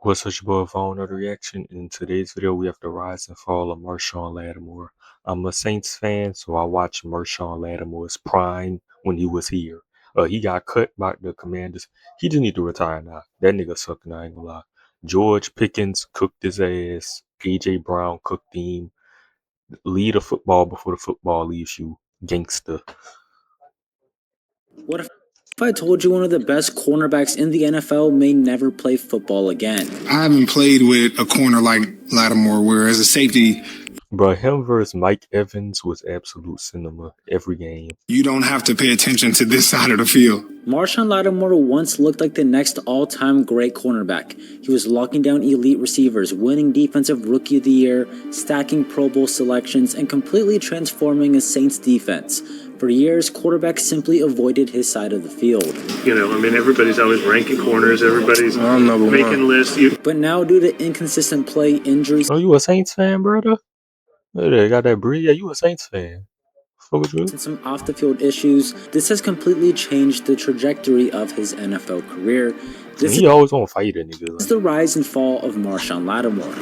What's such a phone other reaction? In today's video, we have the rise and fall of Marshon Lattimore. I'm a Saints fan, so I watched Marshon Lattimore's prime when he was here. He got cut by the Commanders. He just need to retire now. That nigga sucking, I ain't gonna lie. George Pickens cooked his ass. AJ Brown cooked him. Lead the football before the football leaves you. Gangster. What if I told you one of the best cornerbacks in the NFL may never play football again? I haven't played with a corner like Lattimore, where as a safety, Bro, him versus Mike Evans was absolute cinema every game. you don't have to pay attention to this side of the field. Marshon Lattimore once looked like the next all-time great cornerback. He was locking down elite receivers, winning Defensive Rookie of the Year, stacking Pro Bowl selections, and completely transforming a Saints defense. For years, quarterbacks simply avoided his side of the field. You know, I mean, everybody's always ranking corners. Everybody's making lists. But now, due to inconsistent play, injuries, Oh, you a Saints fan, brother? They got that breed. Yeah, you a Saints fan. Fuck with you. and some off-the-field issues, this has completely changed the trajectory of his NFL career. He always gonna fight a nigga. This is the rise and fall of Marshon Lattimore.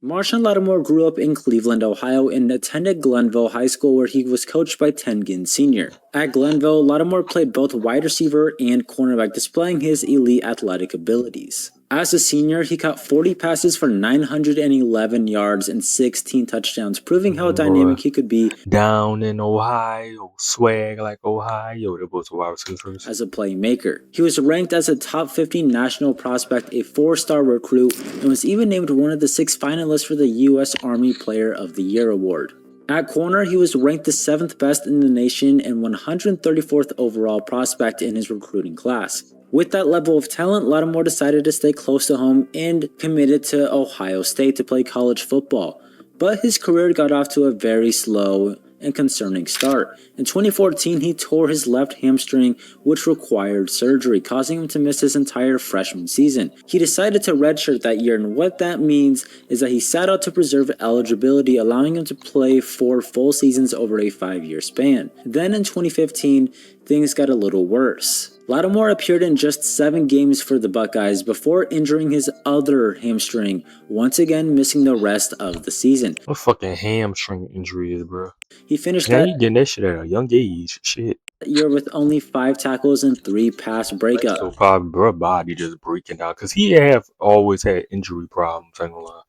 Marshon Lattimore grew up in Cleveland, Ohio, and attended Glenville High School, where he was coached by Tengen Sr. At Glenville, Lattimore played both wide receiver and cornerback, displaying his elite athletic abilities. As a senior, he caught 40 passes for 911 yards and 16 touchdowns, proving how dynamic he could be down in Ohio, swag like Ohio. That was wide receivers as a playmaker. He was ranked as a top 50 national prospect, a 4-star recruit, and was even named one of the 6 finalists for the U.S. Army Player of the Year award. At corner, he was ranked the 7th best in the nation and 134th overall prospect in his recruiting class. With that level of talent, Lattimore decided to stay close to home and committed to Ohio State to play college football. But his career got off to a very slow and concerning start. In 2014, he tore his left hamstring, which required surgery, causing him to miss his entire freshman season. He decided to redshirt that year, and what that means is that he sat out to preserve eligibility, allowing him to play 4 full seasons over a 5-year span. Then in 2015, things got a little worse. Lattimore appeared in just 7 games for the Buckeyes before injuring his other hamstring, once again missing the rest of the season. What fucking hamstring injury is, bro? He finished he getting that shit at a young age. Shit. Year with only 5 tackles and 3 pass breakups. So probably bro body just breaking down because he always had injury problems. I ain't gonna lie.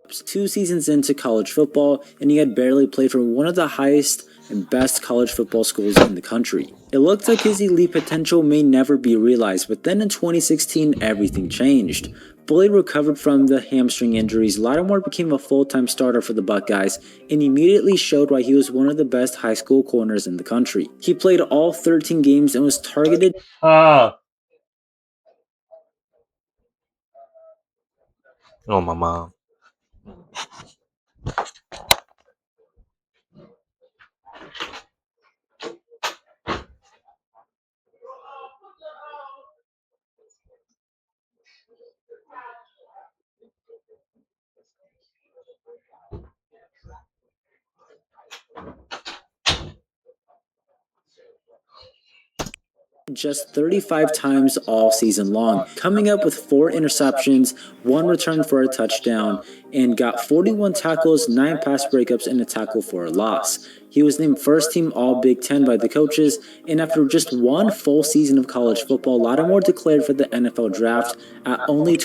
2 seasons into college football, and he had barely played for one of the highest and best college football schools in the country. It looked like his elite potential may never be realized, but then in 2016, everything changed. Fully recovered from the hamstring injuries, Lattimore became a full-time starter for the Buckeyes and immediately showed why he was one of the best high school corners in the country. He played all 13 games and was targeted Oh, my mom. just 35 times all season long, coming up with 4 interceptions, 1 return for a touchdown, and got 41 tackles, 9 pass breakups, and a tackle for a loss. He was named first team All Big Ten by the coaches, and after just 1 full season of college football, Lattimore declared for the NFL draft at only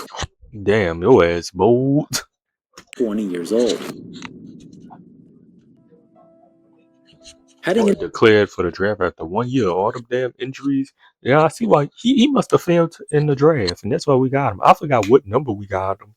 Damn, your ass bold. 20 years old. Declared for the draft after 1 year, all them damn injuries. Yeah, I see why he must have failed in the draft, and that's why we got him. I forgot what number we got him.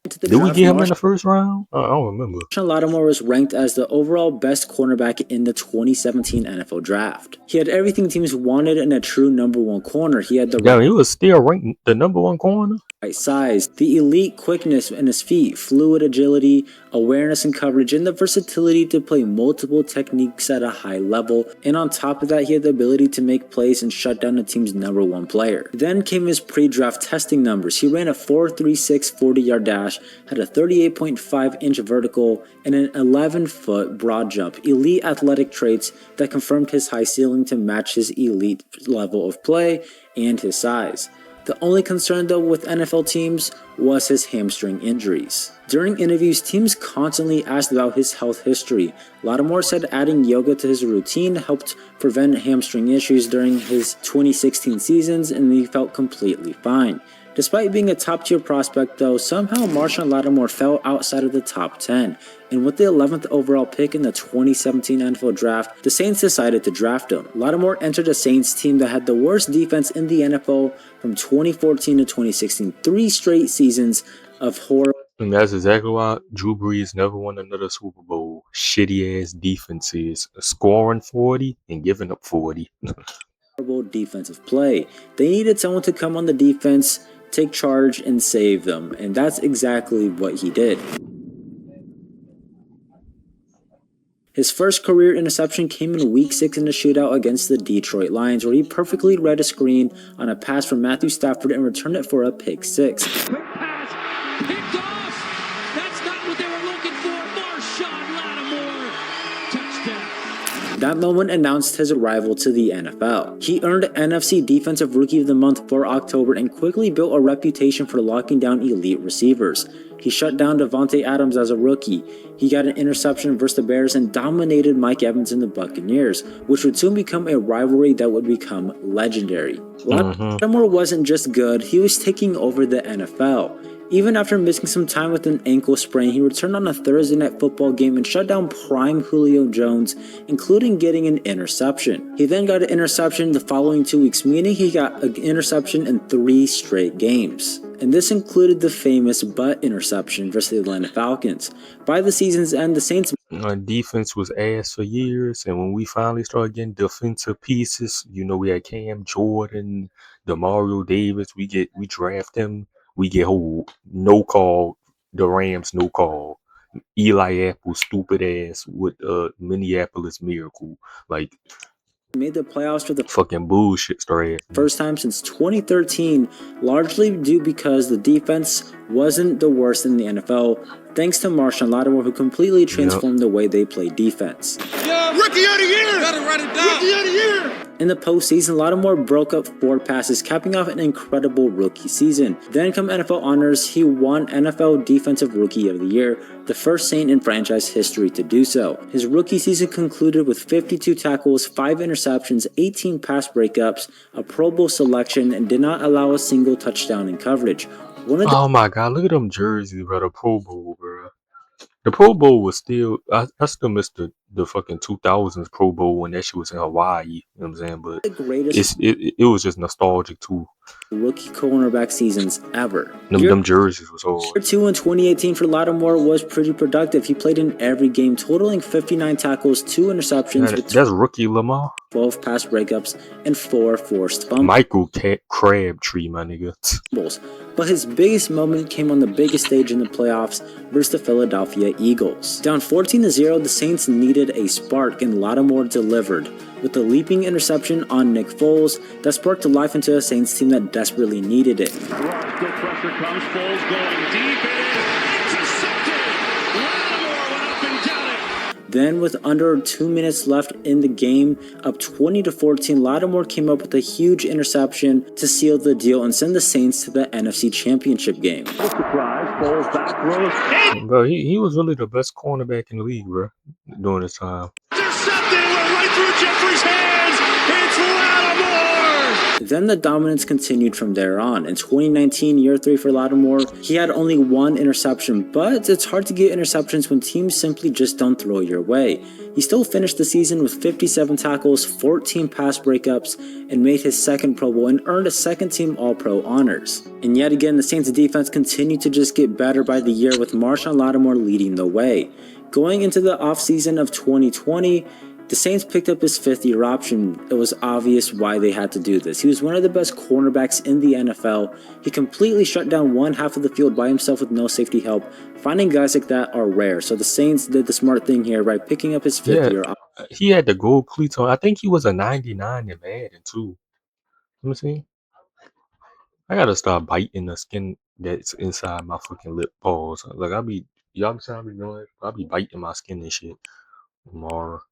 Did we get him in the first round? I don't remember. Marshon Lattimore was ranked as the overall best cornerback in the 2017 NFL Draft. He had everything teams wanted in a true number 1 corner. He had the he was still ranked the number 1 corner. right size, the elite quickness in his feet, fluid agility, awareness and coverage, and the versatility to play multiple techniques at a high level. And on top of that, he had the ability to make plays and shut down the team's #1 player. Then came his pre-draft testing numbers. He ran a 4.36 40-yard dash, had a 38.5-inch vertical, and an 11-foot broad jump. Elite athletic traits that confirmed his high ceiling to match his elite level of play and his size. The only concern though with NFL teams was his hamstring injuries. During interviews, teams constantly asked about his health history. Lattimore said adding yoga to his routine helped prevent hamstring issues during his 2016 seasons, and he felt completely fine. Despite being a top-tier prospect though, somehow Marshon Lattimore fell outside of the top 10, and with the 11th overall pick in the 2017 NFL Draft, the Saints decided to draft him. Lattimore entered a Saints team that had the worst defense in the NFL from 2014 to 2016, 3 straight seasons of horrible. And that's exactly why Drew Brees never won another Super Bowl. Shitty ass defenses, scoring 40 and giving up 40. Defensive play. They needed someone to come on the defense, take charge, and save them, and that's exactly what he did. His first career interception came in Week 6 in a shootout against the Detroit Lions, where he perfectly read a screen on a pass from Matthew Stafford and returned it for a pick 6. Quick pass, picked off. That's not what they were looking for. Marshon Lattimore, touchdown. That moment announced his arrival to the NFL. He earned NFC Defensive Rookie of the Month for October and quickly built a reputation for locking down elite receivers. He shut down Davante Adams as a rookie. He got an interception versus the Bears and dominated Mike Evans and the Buccaneers, which would soon become a rivalry that would become legendary. Lattimore wasn't just good, he was taking over the NFL. Even after missing some time with an ankle sprain, he returned on a Thursday Night Football game and shut down prime Julio Jones, including getting an interception. He then got an interception the following 2 weeks, meaning he got an interception in 3 straight games. And this included the famous butt interception versus the Atlanta Falcons. By the season's end, the Saints' Our defense was ass for years, and when we finally started getting defensive pieces, we had Cam Jordan, Demario Davis, we draft him, we get hold, no call, the Rams no call. Eli Apple stupid ass with Minneapolis Miracle. Like, made the playoffs for the fucking bullshit story. first time since 2013, largely due because the defense wasn't the worst in the NFL, thanks to Marshon Lattimore, who completely transformed the way they play defense. Rookie of the year! Gotta write it down. Rookie of the year! In the postseason, Lattimore broke up 4 passes, capping off an incredible rookie season. Then come NFL honors, he won NFL Defensive Rookie of the Year, the first Saint in franchise history to do so. His rookie season concluded with 52 tackles, 5 interceptions, 18 pass breakups, a Pro Bowl selection, and did not allow a single touchdown in coverage. Oh my god, look at them jerseys, bro. The Pro Bowl, bro. The Pro Bowl was still, I still missed the fucking 2000s Pro Bowl when that shit was in Hawaii, you know what I'm saying? But the greatest it was just nostalgic too. Rookie cornerback seasons ever. Them jerseys was hard. Year 2 in 2018 for Lattimore was pretty productive. He played in every game, totaling 59 tackles, 2 interceptions, with That's rookie Lamar. 12 pass breakups, and 4 forced fumbles. Michael Crabtree, my nigga. But his biggest moment came on the biggest stage in the playoffs versus the Philadelphia Eagles. Down 14-0, the Saints needed a spark, and Lattimore delivered with a leaping interception on Nick Foles that sparked life into a Saints team that desperately needed it. Good pressure comes, Foles going deep, it is intercepted. Lattimore went up and got it. Then, with under 2 minutes left in the game, up 20-14, Lattimore came up with a huge interception to seal the deal and send the Saints to the NFC Championship game. Surprise, Foles back throws. Bro, he was really the best cornerback in the league, bro, during this time. Intercepted, went right through Jeffrey's hands. It's Lattimore. Then the dominance continued from there on. In 2019, year 3 for Lattimore, he had only 1 interception, but it's hard to get interceptions when teams simply just don't throw your way. He still finished the season with 57 tackles, 14 pass breakups, and made his second Pro Bowl and earned a second-team All-Pro honors. And yet again, the Saints' defense continued to just get better by the year, with Marshon Lattimore leading the way. Going into the offseason of 2020, The Saints picked up his 5th-year option. It was obvious why they had to do this. He was one of the best cornerbacks in the NFL. He completely shut down one half of the field by himself with no safety help. Finding guys like that are rare. So the Saints did the smart thing here by picking up his 5th-year option. He had the gold cleats on. I think he was a 99 in Madden too. Let me see. I gotta start biting the skin that's inside my fucking lip balls. Like y'all be saying I be doing it. I be biting my skin and shit. More.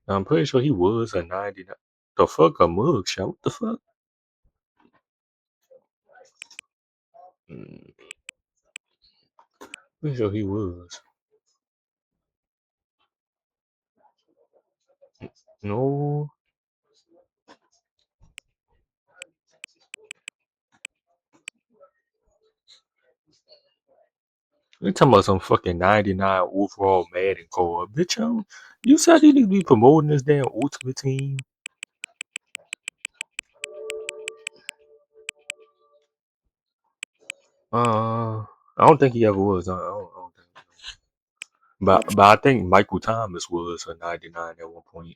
I'm pretty sure he was a 99. The fuck a mugshot? What the fuck? Pretty sure he was. No. You talking about some fucking 99 overall Madden card. Bitch, you said he need to be promoting this damn Ultimate Team. I don't think he ever was. I don't think. But I think Michael Thomas was a 99 at one point.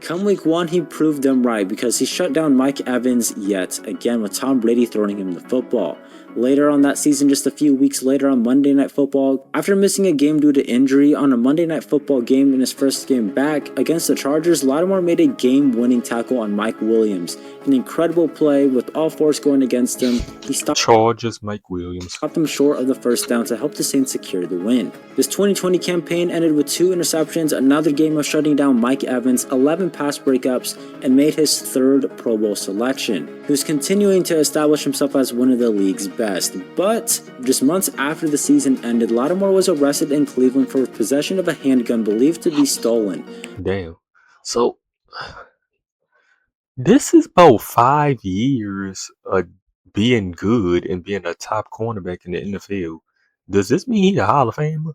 Come week 1, he proved them right because he shut down Mike Evans yet again with Tom Brady throwing him the football. Later on that season, just a few weeks later on Monday Night Football, after missing a game due to injury on a Monday Night Football game in his first game back against the Chargers, Lattimore made a game-winning tackle on Mike Williams. An incredible play with all force going against him. He stopped Mike Williams. Stopped him short of the first down to help the Saints secure the win. This 2020 campaign ended with 2 interceptions, another game of shutting down Mike Evans, 11 pass breakups, and made his 3rd Pro Bowl selection. He was continuing to establish himself as one of the league's best. But just months after the season ended, Lattimore was arrested in Cleveland for possession of a handgun believed to be stolen. Damn. So this is about 5 years of being good and being a top cornerback in the NFL. Does this mean he's a Hall of Famer?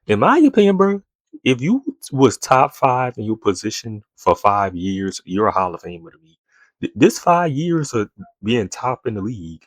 In my opinion, bro, if you was top 5 in your position for 5 years, you're a Hall of Famer to me. This 5 years of being top in the league,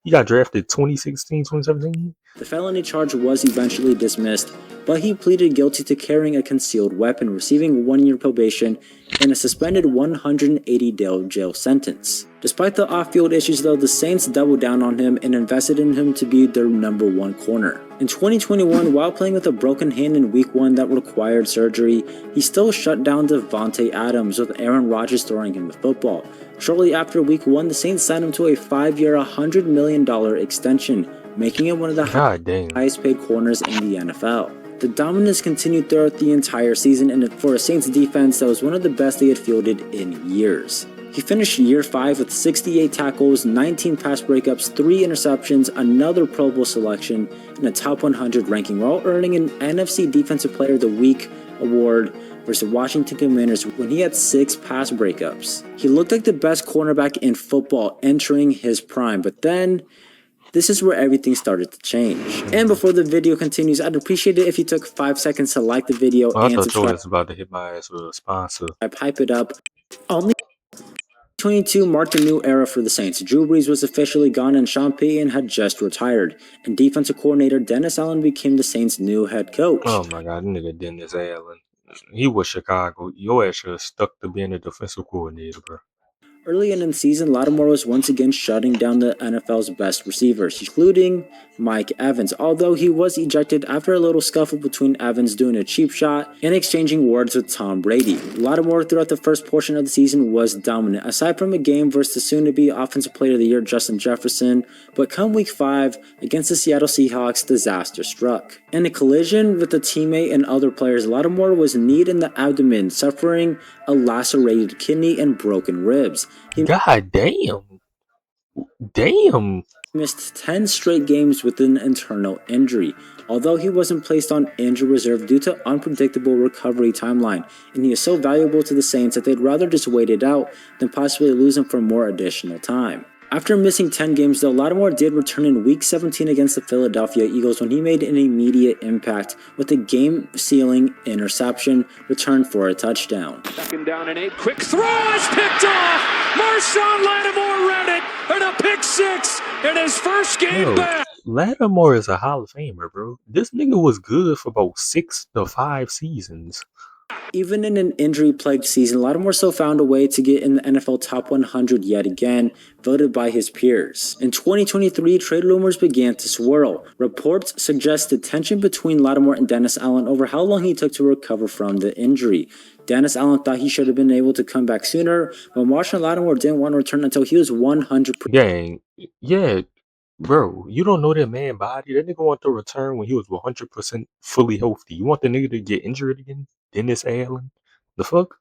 he got drafted 2016, 2017. The felony charge was eventually dismissed, but he pleaded guilty to carrying a concealed weapon, receiving 1-year probation and a suspended 180-day jail sentence. Despite the off-field issues though, the Saints doubled down on him and invested in him to be their #1 corner. In 2021, while playing with a broken hand in week 1 that required surgery, he still shut down Devontae Adams with Aaron Rodgers throwing him the football. Shortly after week 1, the Saints signed him to a 5-year, $100 million extension, making him one of the highest paid corners in the NFL. The dominance continued throughout the entire season, and for a Saints defense that was one of the best they had fielded in years. He finished year 5 with 68 tackles, 19 pass breakups, 3 interceptions, another Pro Bowl selection, and a top 100 ranking, while earning an NFC Defensive Player of the Week award versus Washington Commanders when he had 6 pass breakups. He looked like the best cornerback in football entering his prime, but then this is where everything started to change. And before the video continues, I'd appreciate it if you took 5 seconds to like the video and subscribe. I was about to hit my ass with a sponsor. Hype it up. Only 2022 marked a new era for the Saints. Drew Brees was officially gone and Sean Payton had just retired. And defensive coordinator Dennis Allen became the Saints' new head coach. Oh my god, nigga Dennis Allen. He was Chicago. Your ass should have stuck to being a defensive coordinator, bro. Early in the season, Lattimore was once again shutting down the NFL's best receivers, including Mike Evans, although he was ejected after a little scuffle between Evans doing a cheap shot and exchanging words with Tom Brady. Lattimore throughout the first portion of the season was dominant, aside from a game versus the soon-to-be Offensive Player of the Year Justin Jefferson, but come week 5, against the Seattle Seahawks, disaster struck. In a collision with a teammate and other players, Lattimore was kneed in the abdomen, suffering a lacerated kidney and broken ribs. God damn. Damn. Missed 10 straight games with an internal injury, although he wasn't placed on injury reserve due to unpredictable recovery timeline, and he is so valuable to the Saints that they'd rather just wait it out than possibly lose him for more additional time. After missing 10 games though, Lattimore did return in Week 17 against the Philadelphia Eagles when he made an immediate impact with a game-sealing interception return for a touchdown. 2nd down and 8, quick throw is picked off! Marshon Lattimore read it, and a pick 6 in his first game back! Lattimore is a Hall of Famer, bro. This nigga was good for about 6 to 5 seasons. Even in an injury-plagued season, Lattimore still found a way to get in the NFL Top 100 yet again, voted by his peers. In 2023, trade rumors began to swirl. Reports suggested tension between Lattimore and Dennis Allen over how long he took to recover from the injury. Dennis Allen thought he should have been able to come back sooner, but Marshon Lattimore didn't want to return until he was 100%. Gang, yeah, bro, you don't know that man body. That nigga want to return when he was 100% fully healthy. You want the nigga to get injured again? Dennis Allen? The fuck?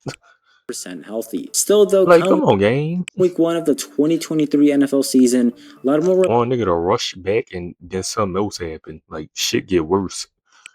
Healthy. Still, though, Like, come come on, gang. week 1 of the 2023 NFL season, Lattimore Want a nigga to rush back and then something else happened. Like, shit get worse.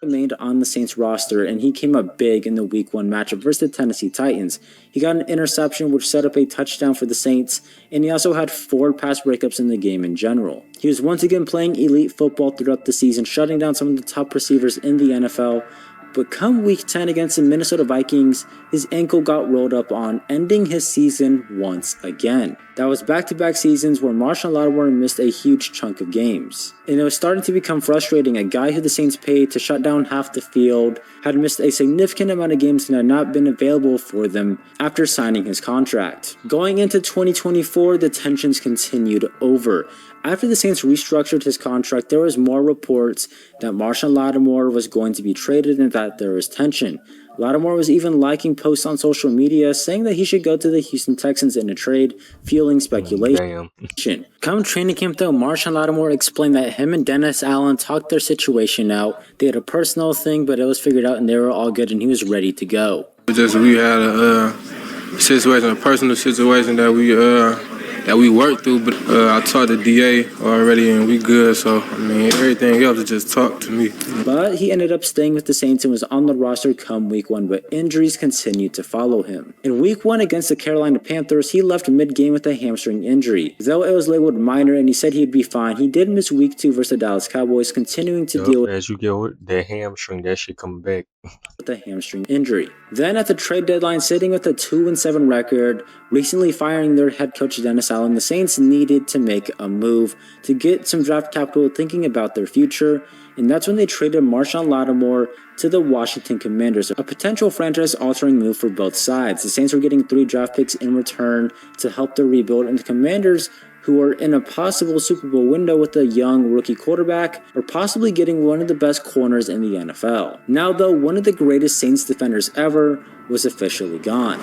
remained on the Saints roster, and he came up big in the Week 1 matchup versus the Tennessee Titans. He got an interception which set up a touchdown for the Saints, and he also had 4 pass breakups in the game in general. He was once again playing elite football throughout the season, shutting down some of the top receivers in the NFL. But come Week 10 against the Minnesota Vikings, his ankle got rolled up on, ending his season once again. That was back-to-back seasons where Marshon Lattimore missed a huge chunk of games. And it was starting to become frustrating. A guy who the Saints paid to shut down half the field had missed a significant amount of games and had not been available for them after signing his contract. Going into 2024, the tensions continued over. After the Saints restructured his contract, there was more reports that Marshon Lattimore was going to be traded and that there was tension. Lattimore was even liking posts on social media saying that he should go to the Houston Texans in a trade, fueling speculation. Damn. Come training camp though, Marshon Lattimore explained that him and Dennis Allen talked their situation out. They had a personal thing, but it was figured out and they were all good and he was ready to go. Just we had a situation, a personal situation that we worked through, but I talked to DA already and we good, so I mean everything else is just talk to me. But he ended up staying with the Saints and was on the roster come Week 1, but injuries continued to follow him. In Week 1 against the Carolina Panthers, he left mid-game with a hamstring injury. Though it was labeled minor and he said he'd be fine, he did miss Week 2 versus the Dallas Cowboys, continuing to deal with as you get with that hamstring, that shit coming back. with a hamstring injury. Then at the trade deadline, sitting with a 2-7 record, recently firing their head coach Dennis Allen, the Saints needed to make a move to get some draft capital, thinking about their future, and that's when they traded Marshon Lattimore to the Washington Commanders, a potential franchise-altering move for both sides. The Saints were getting 3 draft picks in return to help their rebuild, and the Commanders, who are in a possible Super Bowl window with a young rookie quarterback, or possibly getting one of the best corners in the NFL. Now though, one of the greatest Saints defenders ever was officially gone.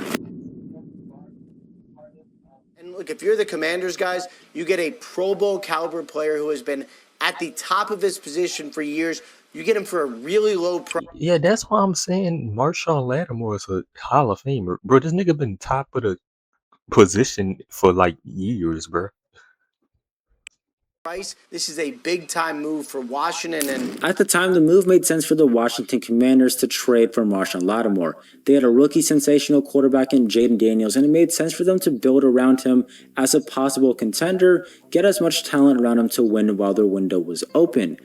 And look, if you're the Commanders, guys, you get a Pro Bowl caliber player who has been at the top of his position for years. You get him for a really low price. Yeah, that's why I'm saying Marshon Lattimore is a Hall of Famer. Bro, this nigga been top of the position for like years, bro. This is a big-time move for Washington. And at the time, the move made sense for the Washington Commanders to trade for Marshon Lattimore. They had a rookie sensational quarterback in Jaden Daniels, and it made sense for them to build around him as a possible contender, get as much talent around him to win while their window was open.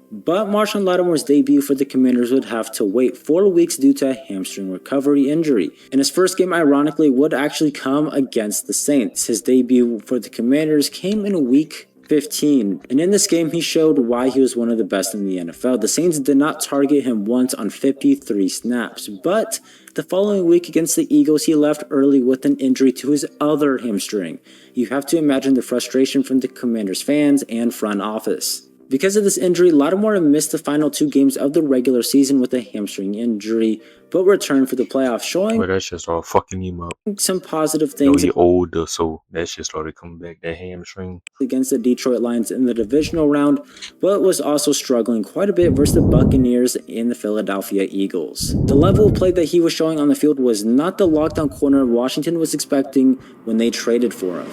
But Marshon Lattimore's debut for the Commanders would have to wait 4 weeks due to a hamstring recovery injury. And his first game, ironically, would actually come against the Saints. His debut for the Commanders came in Week 15, and in this game he showed why he was one of the best in the NFL. The Saints did not target him once on 53 snaps, but the following week against the Eagles he left early with an injury to his other hamstring. You have to imagine the frustration from the Commanders fans and front office. Because of this injury, Lattimore missed the final 2 games of the regular season with a hamstring injury, but returned for the playoffs, showing But that shit started fucking him up. some positive things. He older, so that shit started coming back, that hamstring. Against the Detroit Lions in the divisional round, but was also struggling quite a bit versus the Buccaneers and the Philadelphia Eagles. The level of play that he was showing on the field was not the lockdown corner Washington was expecting when they traded for him.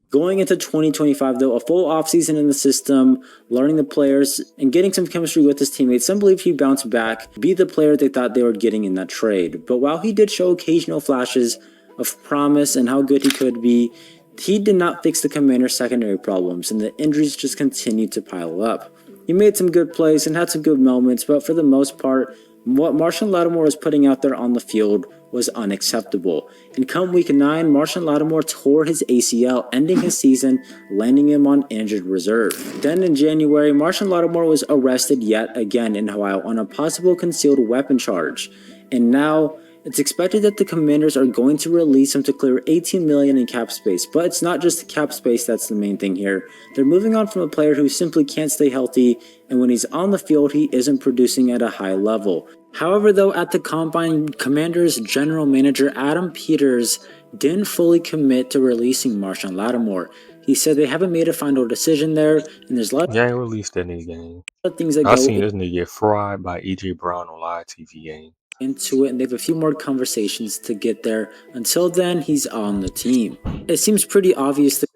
Going into 2025, though, a full offseason in the system, learning the players, and getting some chemistry with his teammates, some believe he bounced back, be the player they thought they were getting in that trade. But while he did show occasional flashes of promise and how good he could be, he did not fix the Commanders' secondary problems, and the injuries just continued to pile up. He made some good plays and had some good moments, but for the most part, What Marshon Lattimore was putting out there on the field was unacceptable. And come week 9, Marshon Lattimore tore his ACL, ending his season, landing him on injured reserve. Then in January, Marshon Lattimore was arrested yet again in Ohio on a possible concealed weapon charge. And now it's expected that the Commanders are going to release him to clear $18 million in cap space, but it's not just the cap space that's the main thing here. They're moving on from a player who simply can't stay healthy, and when he's on the field, he isn't producing at a high level. However, though, at the Combine, Commanders general manager Adam Peters didn't fully commit to releasing Marshon Lattimore. He said they haven't made a final decision there, and there's a lot Yeah, ain't released that nigga game. of things that I go seen this nigga get fried by EJ Brown on live TV game. into it, and they have a few more conversations to get there. Until then, he's on the team. It seems pretty obvious that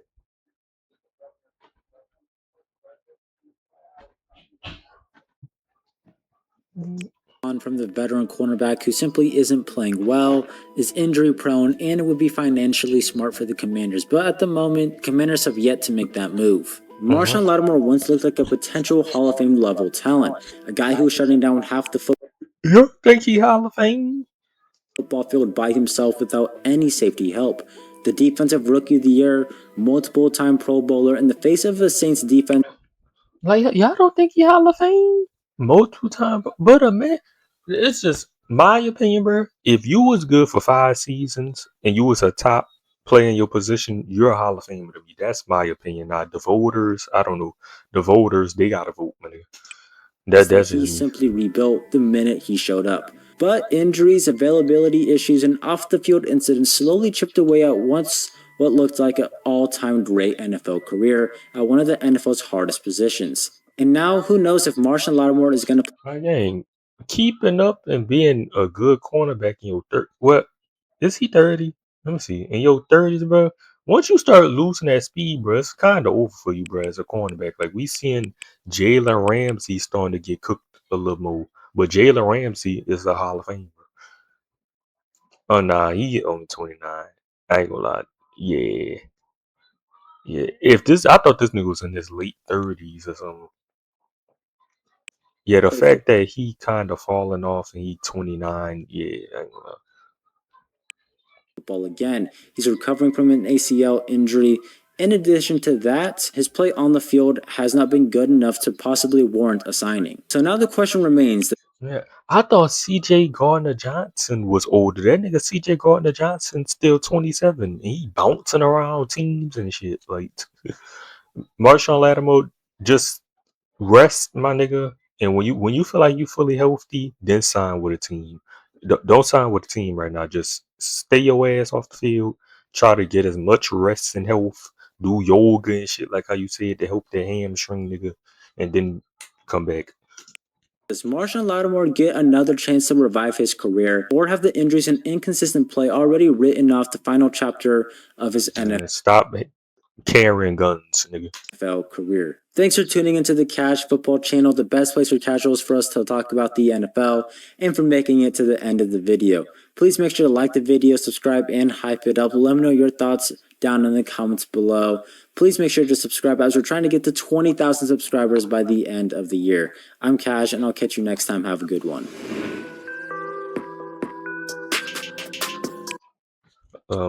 on from the veteran cornerback who simply isn't playing well, is injury prone, and it would be financially smart for the Commanders. But at the moment, Commanders have yet to make that move. Marshon Lattimore once looked like a potential Hall of Fame level talent, a guy who was shutting down half the You think he Hall of Fame? football field by himself without any safety help. The defensive rookie of the year, multiple-time Pro Bowler, in the face of the Saints defense. Like y'all don't think he Hall of Fame? Multiple time, but man, it's just my opinion, bro. If you was good for 5 seasons and you was a top player in your position, you're a Hall of Famer to me. That's my opinion. Now the voters, I don't know. The voters, they gotta vote, man. That's That just he me. simply rebuilt the minute he showed up. But injuries, availability issues, and off-the-field incidents slowly chipped away at once what looked like an all-time great NFL career at one of the NFL's hardest positions. And now, who knows if Marshon Lattimore is going to My gang, keeping up and being a good cornerback in your what is he 30? Let me see. In your 30s, bro. Once you start losing that speed, bro, it's kind of over for you, bro, as a cornerback. Like we seeing Jalen Ramsey starting to get cooked a little more, but Jalen Ramsey is a Hall of Famer. Oh nah, he only 29. I ain't gonna lie. Yeah, yeah. If this, I thought this nigga was in his late 30s or something. Yeah, the fact that he kind of falling off and he 29, yeah, I ain't gonna lie. football again? He's recovering from an ACL injury. In addition to that, his play on the field has not been good enough to possibly warrant a signing. So now the question remains. Yeah, I thought CJ Gardner Johnson was older. That nigga CJ Gardner Johnson still 27 and he bouncing around teams and shit. Like Marshon Lattimore, just rest, my nigga. And when you feel like you fully healthy, then sign with a team. Don't sign with a team right now. Just stay your ass off the field. Try to get as much rest and health. Do yoga and shit like how you said to help that hamstring, nigga, and then come back. Does Marshon Lattimore get another chance to revive his career, or have the injuries and inconsistent play already written off the final chapter of his And stop carrying guns, nigga. NFL career? Thanks for tuning into the Cash Football channel, the best place for casuals for us to talk about the NFL, and for making it to the end of the video. Please make sure to like the video, subscribe, and hype it up. Let me know your thoughts down in the comments below. Please make sure to subscribe as we're trying to get to 20,000 subscribers by the end of the year. I'm Cash, and I'll catch you next time. Have a good one.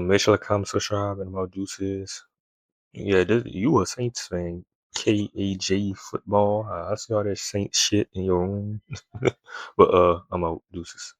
Make sure to comment, subscribe, and more deuces. Yeah, you a Saints fan. KAJ football. I see all that Saints shit in your room. But I'm out deuces.